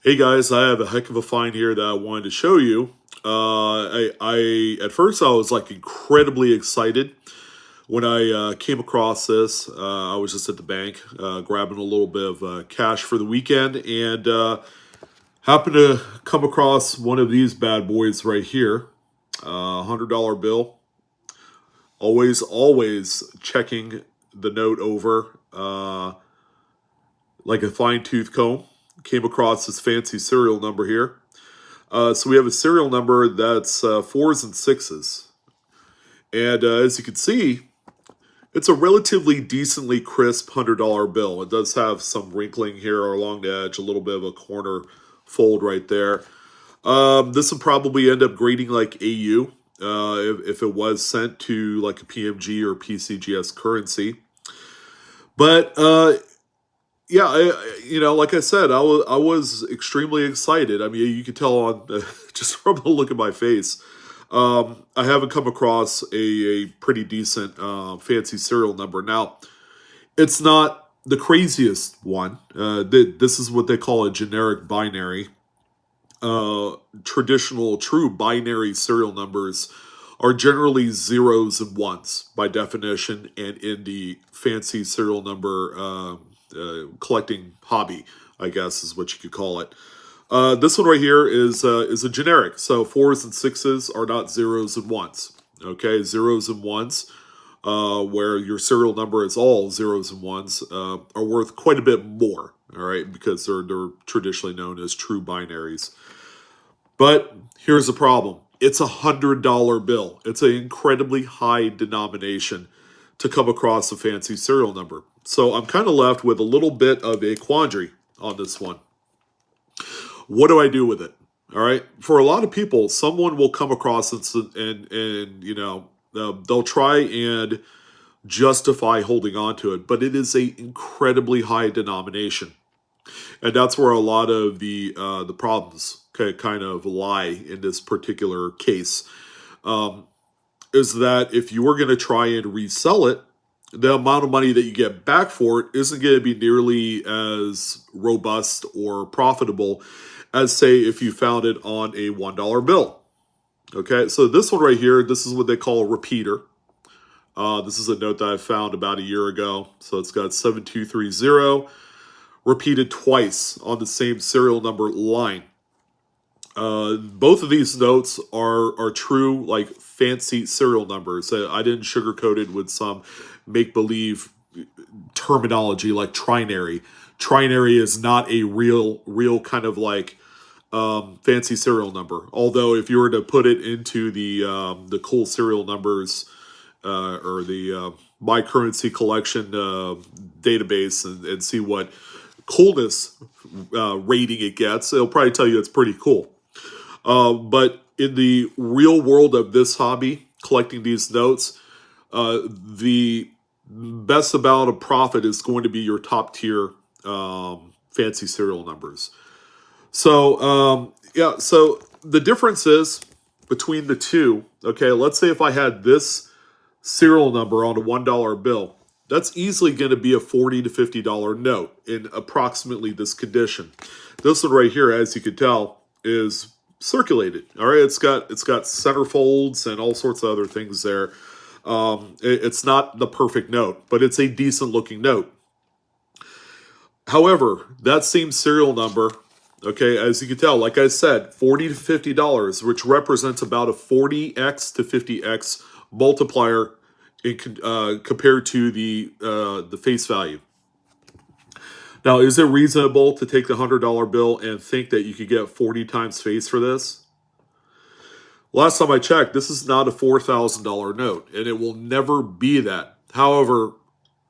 Hey guys, I have a heck of a find here that I wanted to show you. I at first I was like incredibly excited when I came across this. I was just at the bank grabbing a little bit of cash for the weekend and happened to come across one of these bad boys right here, $100 bill. Always checking the note over like a fine tooth comb. Came across this fancy serial number here. So we have a serial number that's fours and sixes. And as you can see, it's a relatively decently crisp $100 bill. It does have some wrinkling here along the edge, a little bit of a corner fold right there. This would probably end up grading like AU if it was sent to like a PMG or PCGS currency. But yeah, like I said, I was extremely excited. I mean, you could tell on just from the look at my face. I haven't come across a pretty decent fancy serial number. Now, it's not the craziest one. This is what they call a generic binary. Traditional, true binary serial numbers are generally zeros and ones by definition, and in the fancy serial number collecting hobby, I guess is what you could call it. This one right here is a generic. So fours and sixes are not zeros and ones. Okay, zeros and ones, where your serial number is all zeros and ones, are worth quite a bit more. All right, because they're traditionally known as true binaries. But here's the problem: it's $100 bill. It's an incredibly high denomination to come across a fancy serial number. So I'm kind of left with a little bit of a quandary on this one. What do I do with it? All right. For a lot of people, someone will come across and they'll try and justify holding on to it, but it is a incredibly high denomination, and that's where a lot of the problems kind of lie in this particular case. Is that if you were going to try and resell it, the amount of money that you get back for it isn't going to be nearly as robust or profitable as, say, if you found it on a $1 bill. Okay, so this one right here, this is what they call a repeater. This is a note that I found about a year ago. So it's got 7230 repeated twice on the same serial number line. Both of these notes are true, like fancy serial numbers. I didn't sugarcoat it with some make-believe terminology like trinary. Trinary is not a real kind of like fancy serial number. Although if you were to put it into the cool serial numbers or the my currency collection database and see what coolness rating it gets, it'll probably tell you it's pretty cool. But in the real world of this hobby, collecting these notes, the best amount of profit is going to be your top tier fancy serial numbers. So, so the difference is between the two. Okay, let's say if I had this serial number on a $1 bill, that's easily going to be a $40 to $50 note in approximately this condition. This one right here, as you can tell, is circulated. All right, it's got centerfolds and all sorts of other things there. It's not the perfect note, but it's a decent looking note. However, that same serial number, okay, as you can tell, like I said, $40 to $50, which represents about a 40x to 50x multiplier compared to the face value. Now, is it reasonable to take the $100 bill and think that you could get 40 times face for this? Last time I checked, this is not a $4,000 note, and it will never be that. However,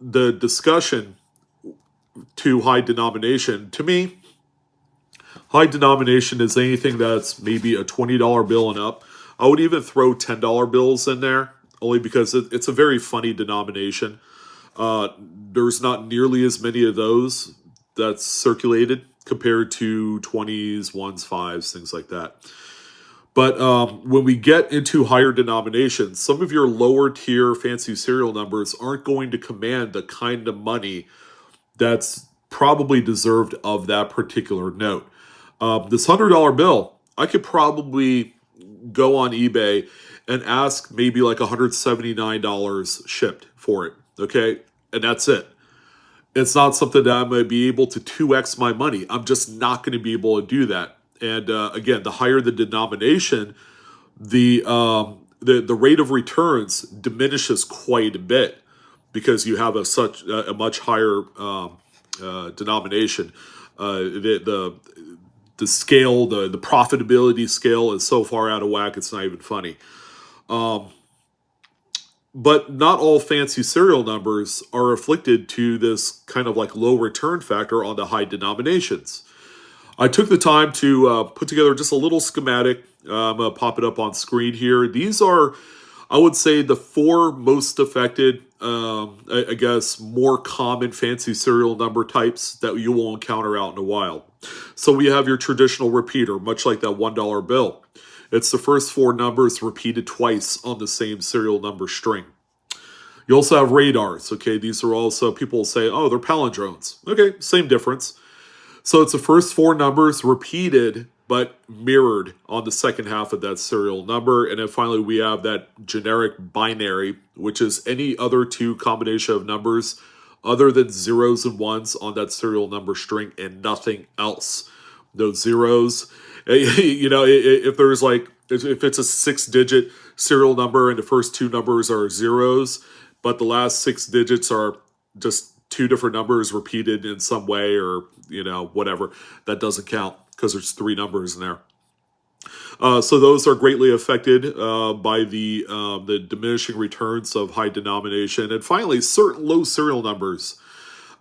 the discussion to high denomination, to me, high denomination is anything that's maybe a $20 bill and up. I would even throw $10 bills in there, only because it's a very funny denomination. There's not nearly as many of those that's circulated compared to 20s, 1s, 5s, things like that. But when we get into higher denominations, some of your lower tier fancy serial numbers aren't going to command the kind of money that's probably deserved of that particular note. This $100 bill, I could probably go on eBay and ask maybe like $179 shipped for it. Okay. And that's it. It's not something that I'm going to be able to 2x my money. I'm just not going to be able to do that. And again, the higher the denomination, the rate of returns diminishes quite a bit because you have a much higher denomination. The scale, the profitability scale is so far out of whack, it's not even funny. But not all fancy serial numbers are afflicted to this kind of like low return factor on the high denominations. I took the time to put together just a little schematic. I'm going to pop it up on screen here. These are, I would say, the four most affected, I guess, more common fancy serial number types that you will encounter out in the wild. So we have your traditional repeater, much like that $1 bill. It's the first four numbers repeated twice on the same serial number string. You also have radars. Okay, these are also, people say, oh, they're palindromes. Okay, same difference. So it's the first four numbers repeated but mirrored on the second half of that serial number. And then finally we have that generic binary, which is any other two combination of numbers other than zeros and ones on that serial number string and nothing else. Those zeros, if there's like, if it's a 6-digit serial number and the first two numbers are zeros, but the last 6 digits are just two different numbers repeated in some way or, whatever, that doesn't count because there's three numbers in there. So those are greatly affected by the diminishing returns of high denomination. And finally, certain low serial numbers.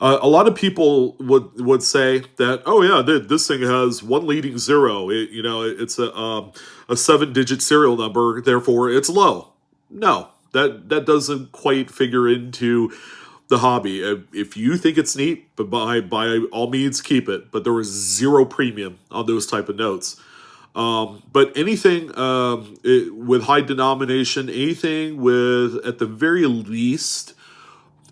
A lot of people would say that, oh yeah, this thing has one leading zero. It's a 7-digit serial number, therefore it's low. No, that doesn't quite figure into the hobby. If you think it's neat, but by all means keep it. But there was zero premium on those type of notes. But anything with high denomination, anything with at the very least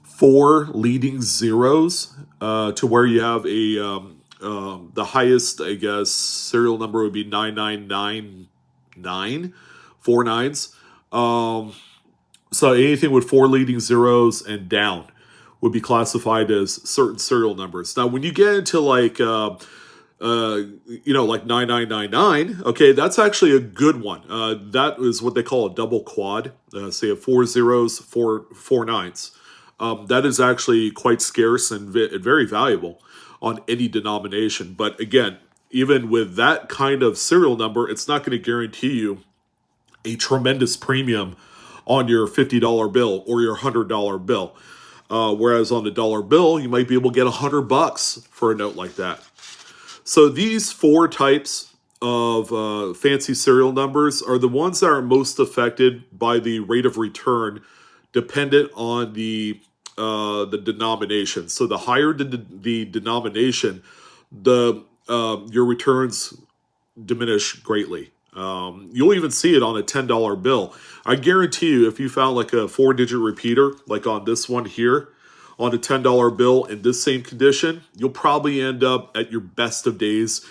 4 leading zeros to where you have the highest, I guess, serial number would be 9999, 4 nines. So anything with 4 leading zeros and down would be classified as certain serial numbers. Now, when you get into like 9999, okay, that's actually a good one. That is what they call a double quad. So you have 4 zeros, four nines. That is actually quite scarce and very valuable on any denomination. But again, even with that kind of serial number, it's not going to guarantee you a tremendous premium on your $50 bill or your $100 bill. Whereas on the dollar bill, you might be able to get $100 for a note like that. So these 4 types of fancy serial numbers are the ones that are most affected by the rate of return dependent on the denomination. So the higher the denomination, your returns diminish greatly. You'll even see it on a $10 bill. I guarantee you, if you found like a 4-digit repeater, like on this one here, on a $10 bill in this same condition, you'll probably end up at your best of days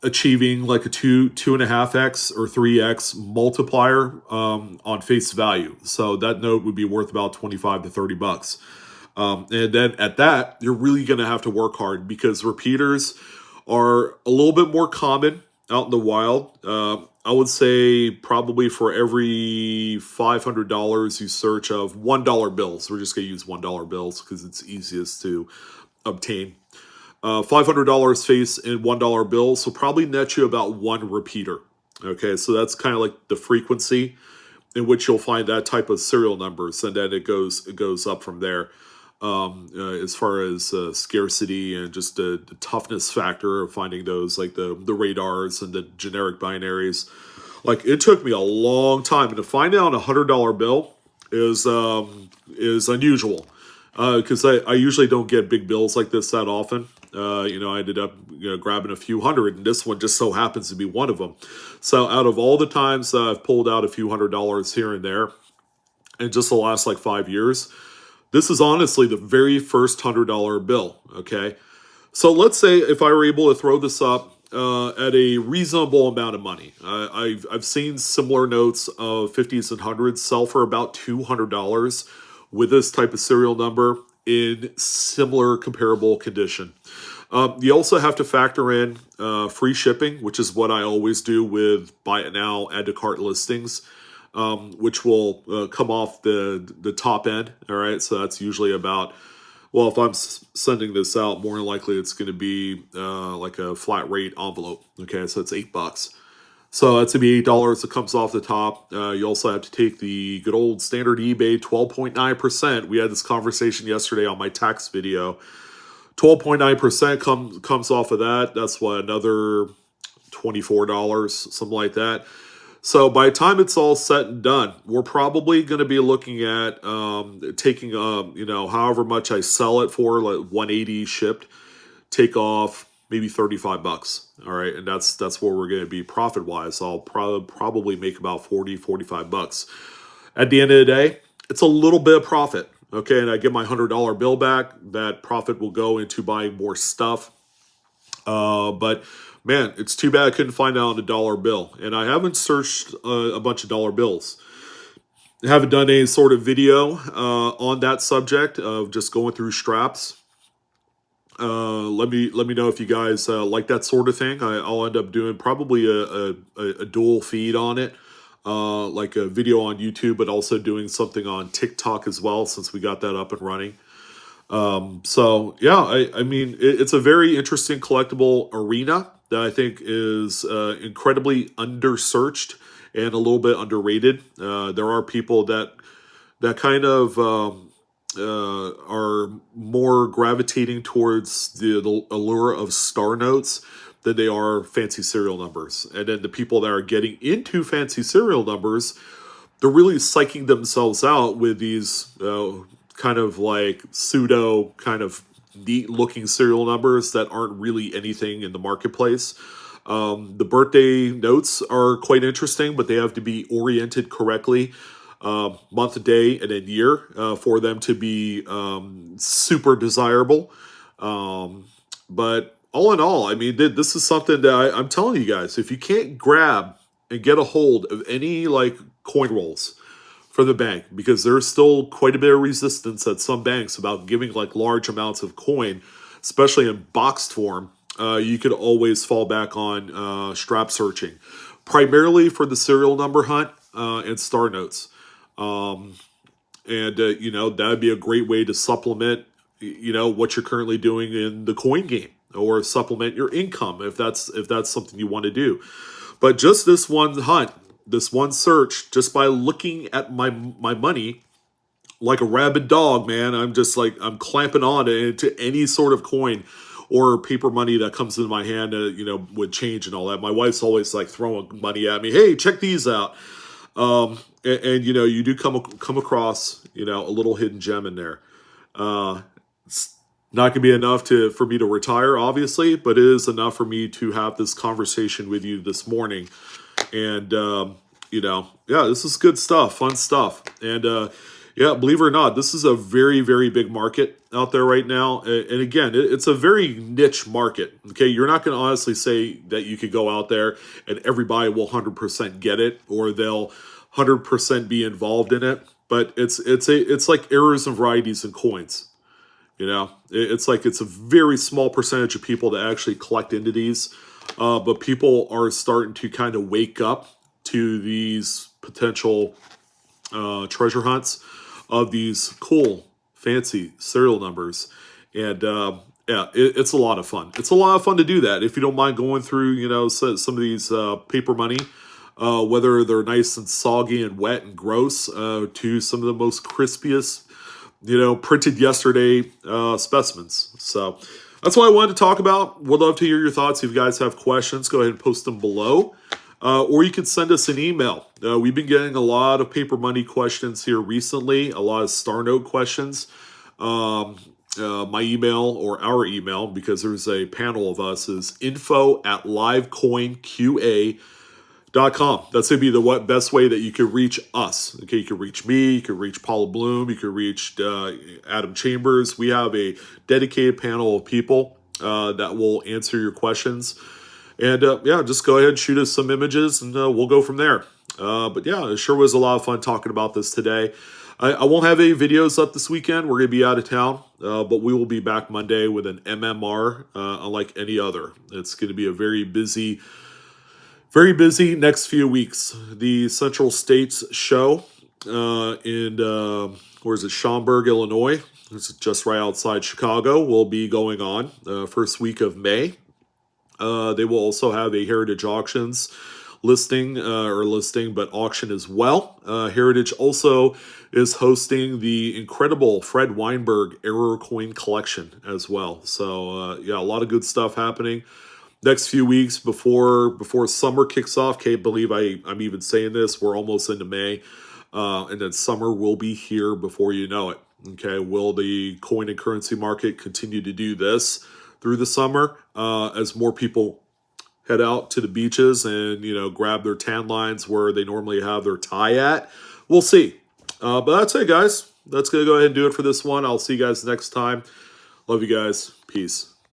achieving like a 2.5x or 3x multiplier on face value. So that note would be worth about $25 to $30. And then at that, you're really going to have to work hard because repeaters are a little bit more common out in the wild. I would say probably for every $500 you search of $1 bills. We're just going to use $1 bills because it's easiest to obtain. $500 face in $1 bills will probably net you about 1 repeater. Okay, so that's kind of like the frequency in which you'll find that type of serial numbers, and then it goes up from there. As far as scarcity and just the toughness factor of finding those, like the radars and the generic binaries. Like, it took me a long time, and to find out a $100 bill is unusual because I usually don't get big bills like this that often. I ended up grabbing a few hundred, and this one just so happens to be one of them. So out of all the times I've pulled out a few $100 here and there, in just the last like 5 years, this is honestly the very first $100 bill, okay? So let's say if I were able to throw this up at a reasonable amount of money, I've seen similar notes of 50s and hundreds sell for about $200 with this type of serial number in similar comparable condition. You also have to factor in free shipping, which is what I always do with buy it now, add to cart listings, which will come off the top end. All right, so that's usually about, well, if I'm sending this out, more than likely it's going to be like a flat rate envelope. Okay, so it's $8. So that's going to be $8 that comes off the top. You also have to take the good old standard eBay 12.9%. We had this conversation yesterday on my tax video. 12.9% comes off of that. That's what, another $24, something like that. So by the time it's all said and done, we're probably going to be looking at taking however much I sell it for, like 180 shipped, take off maybe $35. All right, and that's where we're going to be profit wise. I'll probably make about 40-45 bucks. At the end of the day, it's a little bit of profit. Okay, and I get my $100 bill back. That profit will go into buying more stuff. But man, it's too bad I couldn't find out on a dollar bill. And I haven't searched a bunch of dollar bills. I haven't done any sort of video on that subject of just going through straps. Let me know if you guys like that sort of thing. I'll end up doing probably a dual feed on it. Like a video on YouTube, but also doing something on TikTok as well, since we got that up and running. So yeah, I mean, it's a very interesting collectible arena that I think is incredibly undersearched and a little bit underrated. There are people that kind of are more gravitating towards the allure of star notes than they are fancy serial numbers. And then the people that are getting into fancy serial numbers, they're really psyching themselves out with these kind of like pseudo kind of neat looking serial numbers that aren't really anything in the marketplace. The birthday notes are quite interesting, but they have to be oriented correctly, month, day, and then year, for them to be super desirable. But all in all, I mean, this is something that I'm telling you guys, if you can't grab and get a hold of any like coin rolls for the bank, because there's still quite a bit of resistance at some banks about giving like large amounts of coin, especially in boxed form, you could always fall back on strap searching, primarily for the serial number hunt and star notes. That'd be a great way to supplement, what you're currently doing in the coin game, or supplement your income if that's something you want to do. But just this one hunt, this one search, just by looking at my money like a rabid dog, man, I'm just like, I'm clamping on to any sort of coin or paper money that comes into my hand, with change and all that. My wife's always like throwing money at me. Hey, check these out. You do come across, a little hidden gem in there. It's not going to be enough for me to retire, obviously, but it is enough for me to have this conversation with you this morning. And, this is good stuff, fun stuff. And, believe it or not, this is a very, very big market out there right now. And again, it's a very niche market. Okay, you're not going to honestly say that you could go out there and everybody will 100% get it, or they'll 100% be involved in it. But it's like errors and varieties in coins. It's like it's a very small percentage of people that actually collect into these, but people are starting to kind of wake up to these potential treasure hunts of these cool, fancy serial numbers. And it's a lot of fun. It's a lot of fun to do that if you don't mind going through, some of these paper money, whether they're nice and soggy and wet and gross, to some of the most crispiest, printed yesterday specimens. So that's what I wanted to talk about. Would love to hear your thoughts. If you guys have questions, go ahead and post them below. Or you could send us an email. We've been getting a lot of paper money questions here recently, a lot of star note questions. My email, or our email, because there's a panel of us, is info@livecoinqa.com. That's going to be the best way that you could reach us. Okay, you can reach me, you can reach Paula Bloom, you can reach Adam Chambers. We have a dedicated panel of people that will answer your questions. And yeah, just go ahead and shoot us some images and we'll go from there. But yeah, it sure was a lot of fun talking about this today. I won't have any videos up this weekend. We're going to be out of town, but we will be back Monday with an MMR unlike any other. It's going to be a very busy next few weeks. The Central States show in, where is it, Schaumburg, Illinois. It's just right outside Chicago. Will be going on first week of May. They will also have a Heritage Auctions but auction as well. Heritage also is hosting the incredible Fred Weinberg Error Coin Collection as well. So yeah, a lot of good stuff happening next few weeks before summer kicks off. Can't believe I'm even saying this. We're almost into May, and then summer will be here before you know it. Okay, will the coin and currency market continue to do this through the summer as more people head out to the beaches and, you know, grab their tan lines where they normally have their tie at? We'll see. But that's it, guys. That's going to go ahead and do it for this one. I'll see you guys next time. Love you guys. Peace.